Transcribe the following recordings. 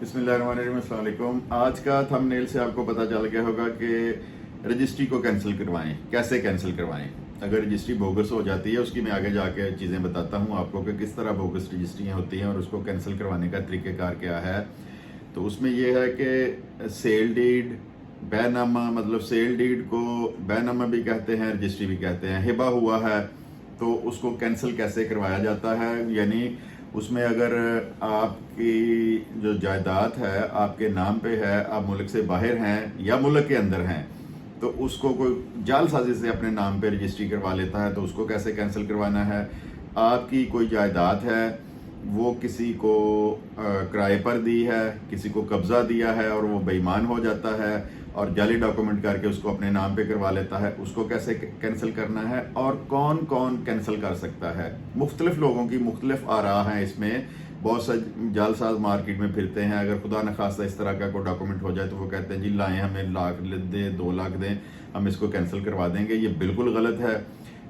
बिस्मिल्लाहिर्रहमानिर्रहीम, अस्सलाम वालेकुम। आज का थंबनेल से आपको पता चल गया होगा कि रजिस्ट्री को कैंसिल करवाएं, कैसे कैंसिल करवाएं। अगर रजिस्ट्री बोगस हो जाती है, उसकी मैं आगे जाके चीज़ें बताता हूँ आपको कि किस तरह बोगस रजिस्ट्रियाँ होती हैं और उसको कैंसिल करवाने का तरीक़ेकार क्या है। तो उसमें यह है कि सेल डीड, बैनामा, मतलब सेल डीड को बैनामा भी कहते हैं, रजिस्ट्री भी कहते हैं। हिबा हुआ है तो उसको कैंसिल कैसे करवाया जाता है, यानी उसमें अगर आपकी जो जायदाद है आपके नाम पे है, आप मुल्क से बाहर हैं या मुल्क के अंदर हैं, तो उसको कोई जालसाजी से अपने नाम पे रजिस्ट्री करवा लेता है तो उसको कैसे कैंसिल करवाना है। आपकी कोई जायदाद है, वो किसी को किराए पर दी है, किसी को कब्ज़ा दिया है और वो बेईमान हो जाता है और जाली डॉक्यूमेंट करके उसको अपने नाम पे करवा लेता है, उसको कैसे कैंसिल करना है और कौन कौन कैंसिल कर सकता है। मुख्तलिफ लोगों की मुख्तलिफ आरा हैं इसमें। बहुत से जालसाज मार्केट में फिरते हैं, अगर खुदा न खास्ता इस तरह का कोई डॉक्यूमेंट हो जाए तो वो कहते हैं जी लाएँ, हमें लाख दें, 2 लाख दें, हम इसको कैंसिल करवा देंगे। ये बिल्कुल गलत है।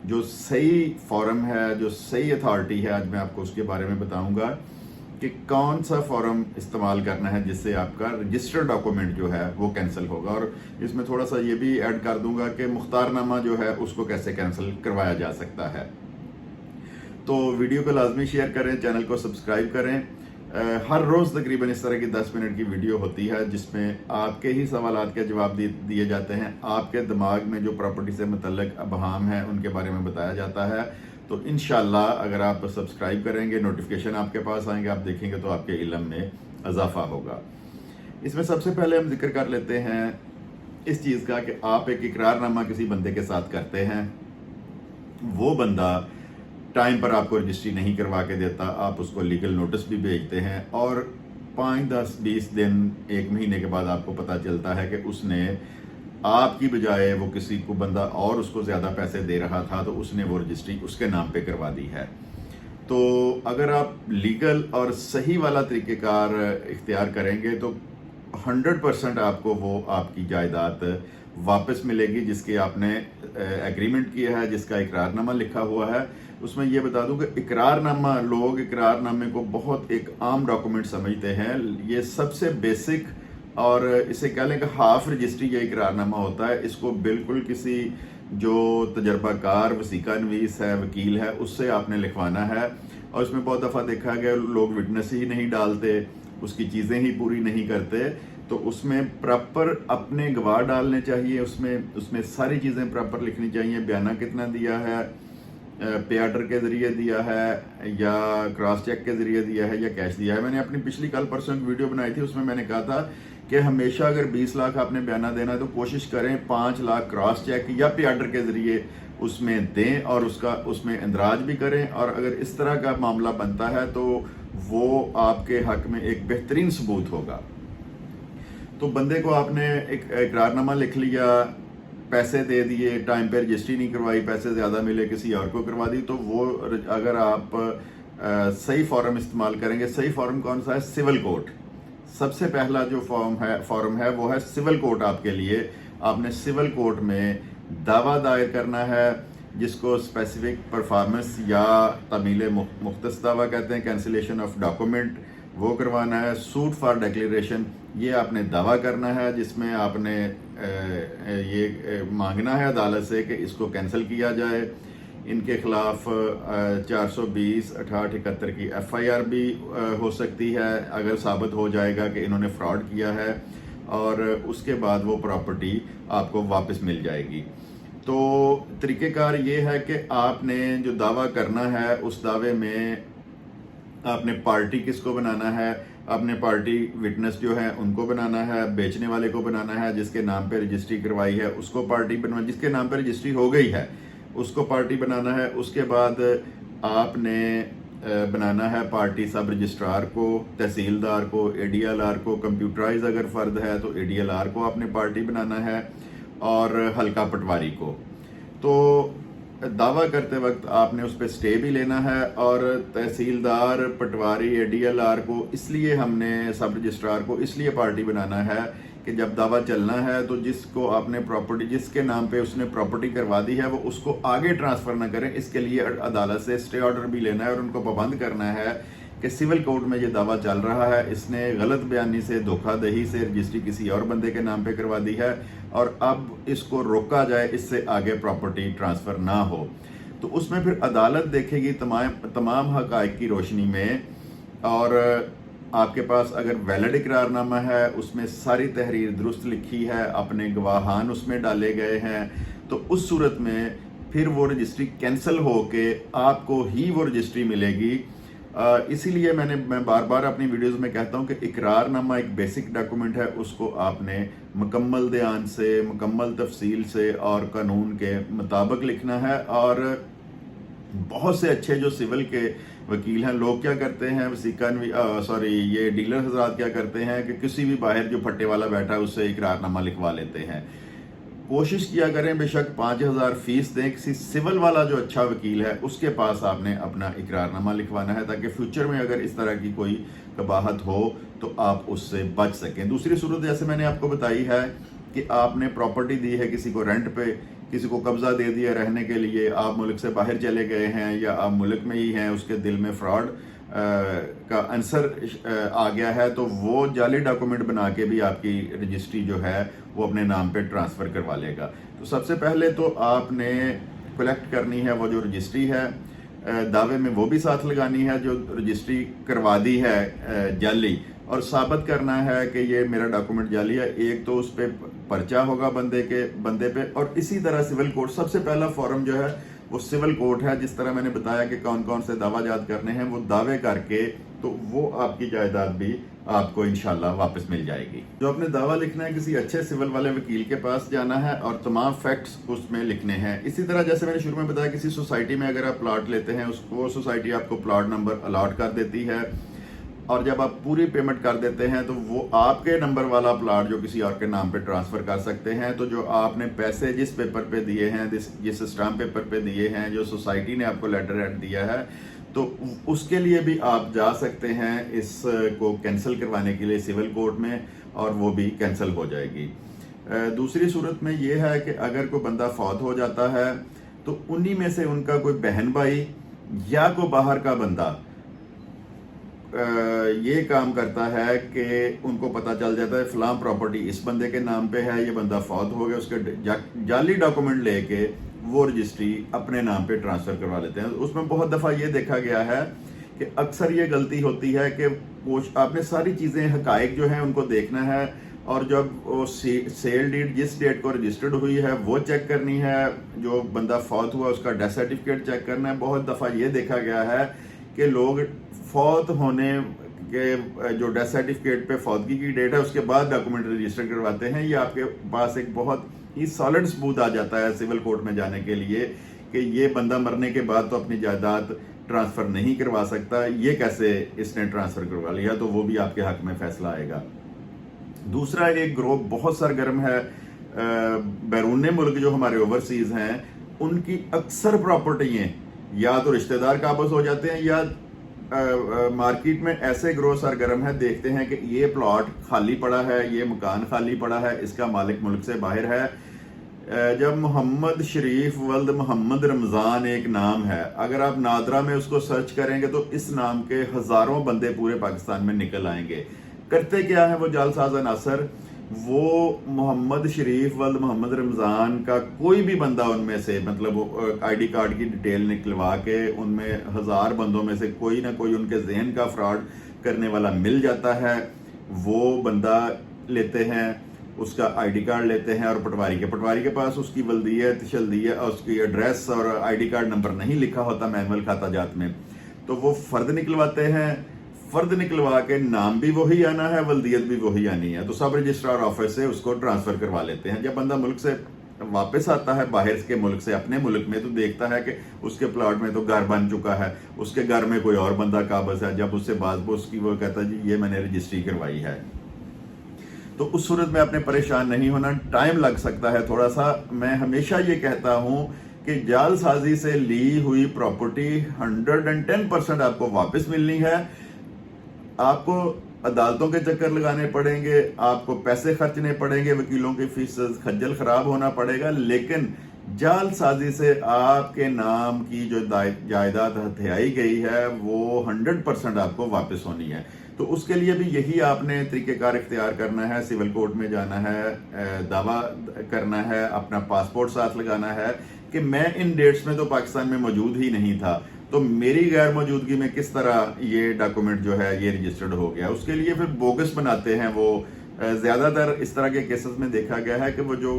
जो सही फॉर्म है, जो सही अथॉरिटी है, आज मैं आपको उसके बारे में बताऊंगा कि कौन सा फॉर्म इस्तेमाल करना है जिससे आपका रजिस्टर्ड डॉक्यूमेंट जो है वो कैंसिल होगा। और इसमें थोड़ा सा ये भी ऐड कर दूंगा कि मुख्तारनामा जो है उसको कैसे कैंसिल करवाया जा सकता है। तो वीडियो को लाजमी शेयर करें, चैनल को सब्सक्राइब करें। हर रोज़ तकरीबन इस तरह की 10 मिनट की वीडियो होती है जिसमें आपके ही सवालात के जवाब दिए जाते हैं। आपके दिमाग में जो प्रॉपर्टी से मुतल्लिक अबहाम है उनके बारे में बताया जाता है। तो इंशाल्लाह अगर आप सब्सक्राइब करेंगे, नोटिफिकेशन आपके पास आएंगे, आप देखेंगे तो आपके इल्म में इजाफा होगा। इसमें सबसे पहले हम जिक्र कर लेते हैं इस चीज़ का कि आप एक इकरारनामा किसी बंदे के साथ करते हैं, वो बंदा टाइम पर आपको रजिस्ट्री नहीं करवा के देता, आप उसको लीगल नोटिस भी भेजते हैं और 5, 10, 20 दिन, 1 महीने के बाद आपको पता चलता है कि उसने आपकी बजाय वो किसी को बंदा और उसको ज़्यादा पैसे दे रहा था तो उसने वो रजिस्ट्री उसके नाम पे करवा दी है। तो अगर आप लीगल और सही वाला तरीक़ेकार इख्तियार करेंगे तो 100% आपको वो आपकी जायदाद वापस मिलेगी जिसके आपने एग्रीमेंट किया है, जिसका इकरारनामा लिखा हुआ है। उसमें ये बता दूं कि इकरारनामा, लोग इकरारनामे को बहुत एक आम डॉक्यूमेंट समझते हैं। ये सबसे बेसिक और इसे कह लें कि हाफ रजिस्ट्री ये इकरारनामा होता है। इसको बिल्कुल किसी जो तजर्बाकार वसीका नवीस है, वकील है, उससे आपने लिखवाना है। और इसमें बहुत दफ़ा देखा गया लोग विटनेस ही नहीं डालते, उसकी चीज़ें ही पूरी नहीं करते। तो उसमें प्रॉपर अपने गवाह डालने चाहिए, उसमें सारी चीज़ें प्रॉपर लिखनी चाहिए। बयाना कितना दिया है, पे ऑर्डर के ज़रिए दिया है या क्रॉस चेक के ज़रिए दिया है या कैश दिया है। मैंने अपनी पिछली कल परसों की वीडियो बनाई थी, उसमें मैंने कहा था कि हमेशा अगर 20 लाख आपने बयाना देना है तो कोशिश करें 5 लाख क्रॉस चेक या पे ऑर्डर के ज़रिए उसमें दें और उसमें इंदराज भी करें। और अगर इस तरह का मामला बनता है तो वो आपके हक में एक बेहतरीन सबूत होगा। तो बंदे को आपने एक इकरारनामा लिख लिया, पैसे दे दिए, टाइम पे रजिस्ट्री नहीं करवाई, पैसे ज़्यादा मिले, किसी और को करवा दी, तो वो अगर आप सही फॉर्म इस्तेमाल करेंगे। सही फॉर्म कौन सा है? Civil court. सबसे पहला जो फॉर्म है वो है सिविल कोर्ट। आपके लिए आपने सिविल कोर्ट में दावा दायर करना है जिसको स्पेसिफिक परफॉर्मेंस या तमील मुख्तस दावा कहते हैं, कैंसिलेशन ऑफ डॉक्यूमेंट, वो करवाना है। सूट फॉर डिक्लेरेशन, ये आपने दावा करना है जिसमें आपने ये मांगना है अदालत से कि इसको कैंसिल किया जाए। इनके खिलाफ 420, 68, 71 की FIR भी हो सकती है अगर साबित हो जाएगा कि इन्होंने फ्रॉड किया है, और उसके बाद वो प्रॉपर्टी आपको वापस मिल जाएगी। तो तरीक़ेकार ये है कि आपने जो दावा करना है उस दावे में आपने पार्टी किसको बनाना है, आपने पार्टी विटनेस जो है उनको बनाना है, बेचने वाले को बनाना है, जिसके नाम पे रजिस्ट्री करवाई है उसको पार्टी बनवाना, जिसके नाम पे रजिस्ट्री हो गई है उसको पार्टी बनाना है। उसके बाद आपने बनाना है पार्टी सब रजिस्ट्रार को, तहसीलदार को, ADLR को, कंप्यूटराइज अगर फर्द है तो ADLR को आपने पार्टी बनाना है, और हल्का पटवारी को। तो दावा करते वक्त आपने उस पर स्टे भी लेना है। और तहसीलदार, पटवारी, ADLR को इसलिए हमने सब रजिस्ट्रार को इसलिए पार्टी बनाना है कि जब दावा चलना है तो जिसको आपने प्रॉपर्टी, जिसके नाम पे उसने प्रॉपर्टी करवा दी है, वो उसको आगे ट्रांसफ़र ना करें। इसके लिए अदालत से स्टे ऑर्डर भी लेना है और उनको पाबंद करना है कि सिविल कोर्ट में ये दावा चल रहा है, इसने गलत बयानी से, धोखाधड़ी से रजिस्ट्री किसी और बंदे के नाम पे करवा दी है और अब इसको रोका जाए, इससे आगे प्रॉपर्टी ट्रांसफ़र ना हो। तो उसमें फिर अदालत देखेगी तमाम हक़ाइक़ की रोशनी में, और आपके पास अगर वैलिड इकरारनामा है, उसमें सारी तहरीर दुरुस्त लिखी है, अपने गवाहान उसमें डाले गए हैं, तो उस सूरत में फिर वो रजिस्ट्री कैंसिल हो के आपको ही वो रजिस्ट्री मिलेगी। इसीलिए मैं बार बार अपनी वीडियोस में कहता हूं कि इकरारनामा एक बेसिक डॉक्यूमेंट है, उसको आपने मुकम्मल ध्यान से, मुकम्मल तफसील से और कानून के मुताबिक लिखना है। और बहुत से अच्छे जो सिविल के वकील हैं, लोग क्या करते हैं, ये डीलर हजरात क्या करते हैं कि किसी भी बाहर जो फट्टे वाला बैठा है उससे इकरारनामा लिखवा लेते हैं। कोशिश किया करें बेशक 5,000 फीस दें, किसी सिविल वाला जो अच्छा वकील है उसके पास आपने अपना इकरारनामा लिखवाना है, ताकि फ्यूचर में अगर इस तरह की कोई कबाहत हो तो आप उससे बच सकें। दूसरी सूरत जैसे मैंने आपको बताई है कि आपने प्रॉपर्टी दी है किसी को रेंट पे, किसी को कब्जा दे दिया रहने के लिए, आप मुल्क से बाहर चले गए हैं या आप मुल्क में ही हैं, उसके दिल में फ्रॉड का आंसर आ गया है, तो वो जाली डॉक्यूमेंट बना के भी आपकी रजिस्ट्री जो है वो अपने नाम पे ट्रांसफ़र करवा लेगा। तो सबसे पहले तो आपने कलेक्ट करनी है वो जो रजिस्ट्री है, दावे में वो भी साथ लगानी है जो रजिस्ट्री करवा दी है जाली, और साबित करना है कि ये मेरा डॉक्यूमेंट जाली है। एक तो उस पर पर्चा होगा बंदे पे, और इसी तरह सिविल कोर्ट सबसे पहला फॉर्म जो है वो सिविल कोर्ट है। जिस तरह मैंने बताया कि कौन कौन से दावाजात करने हैं, वो दावे करके तो वो आपकी जायदाद भी आपको इंशाल्लाह वापस मिल जाएगी। जो आपने दावा लिखना है, किसी अच्छे सिविल वाले वकील के पास जाना है और तमाम फैक्ट्स उसमें लिखने हैं। इसी तरह जैसे मैंने शुरू में बताया, किसी सोसाइटी में अगर आप प्लॉट लेते हैं, वो सोसाइटी आपको प्लॉट नंबर अलॉट कर देती है, और जब आप पूरी पेमेंट कर देते हैं तो वो आपके नंबर वाला प्लॉट जो किसी और के नाम पे ट्रांसफ़र कर सकते हैं। तो जो आपने पैसे जिस पेपर पे दिए हैं, जिस स्टाम्प पेपर पे दिए हैं, जो सोसाइटी ने आपको लेटर हेड दिया है, तो उसके लिए भी आप जा सकते हैं इसको कैंसिल करवाने के लिए सिविल कोर्ट में, और वो भी कैंसिल हो जाएगी। दूसरी सूरत में ये है कि अगर कोई बंदा फौत हो जाता है तो उन्हीं में से उनका कोई बहन भाई या कोई बाहर का बंदा ये काम करता है कि उनको पता चल जाता है फलां प्रॉपर्टी इस बंदे के नाम पे है, ये बंदा फौत हो गया, उसके जाली डॉक्यूमेंट लेके वो रजिस्ट्री अपने नाम पे ट्रांसफ़र करवा लेते हैं। उसमें बहुत दफ़ा ये देखा गया है कि अक्सर ये गलती होती है कि आपने सारी चीज़ें, हक़ाइक़ जो हैं उनको देखना है, और जब वो सेल डीड जिस डेट को रजिस्टर्ड हुई है वो चेक करनी है, जो बंदा फौत हुआ उसका डेथ सर्टिफिकेट चेक करना है। बहुत दफ़ा ये देखा गया है कि लोग फौत होने के जो डेथ सर्टिफिकेट पे फौतगी की डेट है उसके बाद डॉक्यूमेंट रजिस्टर करवाते हैं। ये आपके पास एक बहुत ही सॉलिड सबूत आ जाता है सिविल कोर्ट में जाने के लिए कि ये बंदा मरने के बाद तो अपनी जायदाद ट्रांसफ़र नहीं करवा सकता, ये कैसे इसने ट्रांसफ़र करवा लिया, तो वो भी आपके हक में फैसला आएगा। दूसरा, एक ग्रुप बहुत सरगर्म है बैरून मुल्क, जो हमारे ओवरसीज़ हैं, उनकी अक्सर प्रॉपर्टियाँ या तो रिश्तेदार काबज़ हो जाते हैं, या मार्केट में ऐसे ग्रोह सरगर्म है, देखते हैं कि ये प्लॉट खाली पड़ा है, ये मकान खाली पड़ा है, इसका मालिक मुल्क से बाहर है। जब मोहम्मद शरीफ वल्द मोहम्मद रमज़ान एक नाम है, अगर आप नादरा में उसको सर्च करेंगे तो इस नाम के हज़ारों बंदे पूरे पाकिस्तान में निकल आएंगे। करते क्या है वो जालसाज अनासर, वो मोहम्मद शरीफ वल्द मोहम्मद रमज़ान का कोई भी बंदा उनमें से, मतलब आईडी कार्ड की डिटेल निकलवा के उनमें 1000 बंदों में से कोई ना कोई उनके जहन का फ्रॉड करने वाला मिल जाता है। वो बंदा लेते हैं, उसका आईडी कार्ड लेते हैं, और पटवारी के पास उसकी वल्दियत शल्दियत, उसकी एड्रेस और आईडी कार्ड नंबर नहीं लिखा होता मैनुअल खाताजात में, तो वो फ़र्द निकलवाते हैं। फ़र्द निकलवा के नाम भी वही आना है, वल्दियत भी वही आनी है, तो सब रजिस्ट्रार ऑफिस से उसको ट्रांसफ़र करवा लेते हैं। जब बंदा मुल्क से वापस आता है, बाहर के मुल्क से अपने मुल्क में, तो देखता है कि उसके प्लॉट में तो घर बन चुका है, उसके घर में कोई और बंदा काबज़ है। जब उससे बात उसकी, वो कहता है जी ये मैंने रजिस्ट्री करवाई है। तो उस सूरत में आपने परेशान नहीं होना, टाइम लग सकता है थोड़ा सा। मैं हमेशा ये कहता हूँ कि जालसाजी से ली हुई प्रॉपर्टी 110% आपको वापस मिलनी है। आपको अदालतों के चक्कर लगाने पड़ेंगे, आपको पैसे खर्चने पड़ेंगे, वकीलों की फीस, खज्जल खराब होना पड़ेगा, लेकिन जाल साजी से आपके नाम की जो जायदाद हथियाई गई है वो 100% आपको वापस होनी है। तो उसके लिए भी यही आपने तरीक़ेकार इख्तियार करना है, सिविल कोर्ट में जाना है, दावा करना है, अपना पासपोर्ट साथ लगाना है कि मैं इन डेट्स में तो पाकिस्तान में मौजूद ही नहीं था, तो मेरी गैर मौजूदगी में किस तरह ये डॉक्यूमेंट जो है ये रजिस्टर्ड हो गया। उसके लिए फिर बोगस बनाते हैं वो। ज़्यादातर इस तरह के केसेस में देखा गया है कि वो जो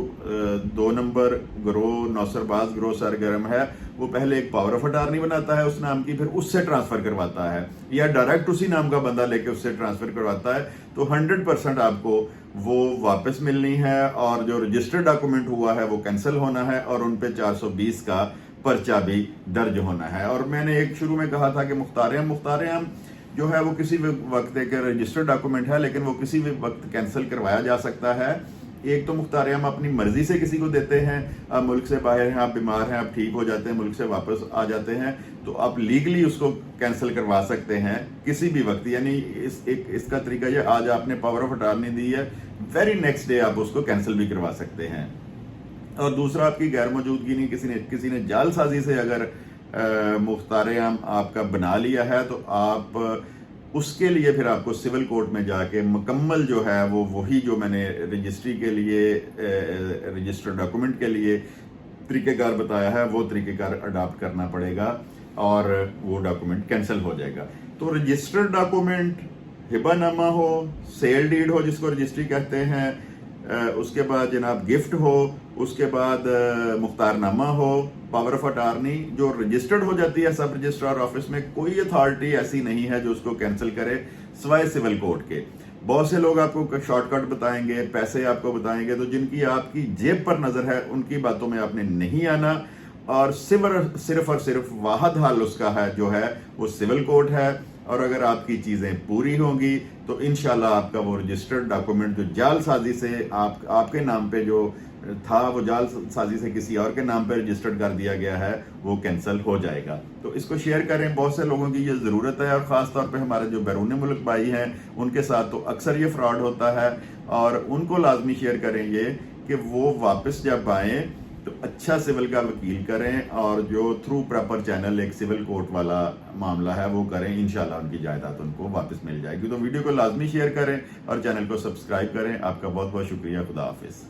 2 नंबर ग्रोह नौसरबाज ग्रोह सरगर्म है वो पहले एक पावर ऑफ अटार्नी बनाता है उस नाम की, फिर उससे ट्रांसफर करवाता है या डायरेक्ट उसी नाम का बंदा लेके उससे ट्रांसफर करवाता है। तो 100% आपको वो वापस मिलनी है और जो रजिस्टर्ड डॉक्यूमेंट हुआ है वो कैंसिल होना है और उन पे 420 का पर्चा भी दर्ज होना है। और मैंने एक शुरू में कहा था कि मुख्तार-ए-आम जो है वो किसी भी वक्त एक रजिस्टर्ड डॉक्यूमेंट है, लेकिन वो किसी भी वक्त कैंसिल करवाया जा सकता है। एक तो मुख्तार-ए-आम अपनी मर्जी से किसी को देते हैं, आप मुल्क से बाहर हैं, आप बीमार हैं, आप ठीक हो जाते हैं, मुल्क से वापस आ जाते हैं, तो आप लीगली उसको कैंसिल करवा सकते हैं किसी भी वक्त। यानी इसका तरीका ये, आज आपने पावर ऑफ अटार्नी दी है, वेरी नेक्स्ट डे आप उसको कैंसिल भी करवा सकते हैं। और दूसरा, आपकी गैर मौजूदगी नहीं, किसी ने जालसाजी से अगर मुख्तार-ए-आम आपका बना लिया है तो आप उसके लिए फिर आपको सिविल कोर्ट में जाके मुकम्मल जो है वो वही जो मैंने रजिस्ट्री के लिए रजिस्टर्ड डॉक्यूमेंट के लिए तरीक़ेकार बताया है वो तरीक़ेकार अडॉप्ट करना पड़ेगा और वो डॉक्यूमेंट कैंसिल हो जाएगा। तो रजिस्टर्ड डॉक्यूमेंट हिबानामा हो, सेल डीड हो जिसको रजिस्ट्री कहते हैं, उसके बाद जनाब गिफ्ट हो, उसके बाद मुख्तारनामा हो, पावर ऑफ अटार्नी जो रजिस्टर्ड हो जाती है सब रजिस्ट्रार ऑफिस में, कोई अथॉरिटी ऐसी नहीं है जो उसको कैंसिल करे सिवाय सिविल कोर्ट के। बहुत से लोग आपको शॉर्टकट बताएंगे, पैसे आपको बताएंगे, तो जिनकी आपकी जेब पर नजर है उनकी बातों में आपने नहीं आना। और सिर्फ और सिर्फ वाहद हाल उसका है जो है वो सिविल कोर्ट है। और अगर आपकी चीजें पूरी होंगी तो इंशाल्लाह आपका वो रजिस्टर्ड डॉक्यूमेंट जो जालसाजी से आपके नाम पे जो था वो जालसाजी से किसी और के नाम पे रजिस्टर्ड कर दिया गया है वो कैंसिल हो जाएगा। तो इसको शेयर करें, बहुत से लोगों की ये ज़रूरत है और ख़ास तौर पे हमारे जो बैरून मुल्क भाई हैं उनके साथ तो अक्सर ये फ्रॉड होता है और उनको लाजमी शेयर करें ये कि वो वापस जब आएँ तो अच्छा सिविल का वकील करें और जो थ्रू प्रॉपर चैनल एक सिविल कोर्ट वाला मामला है वो करें, इंशाल्लाह उनकी जायदाद उनको वापस मिल जाएगी। तो वीडियो को लाजमी शेयर करें और चैनल को सब्सक्राइब करें। आपका बहुत बहुत शुक्रिया। खुदा हाफिज।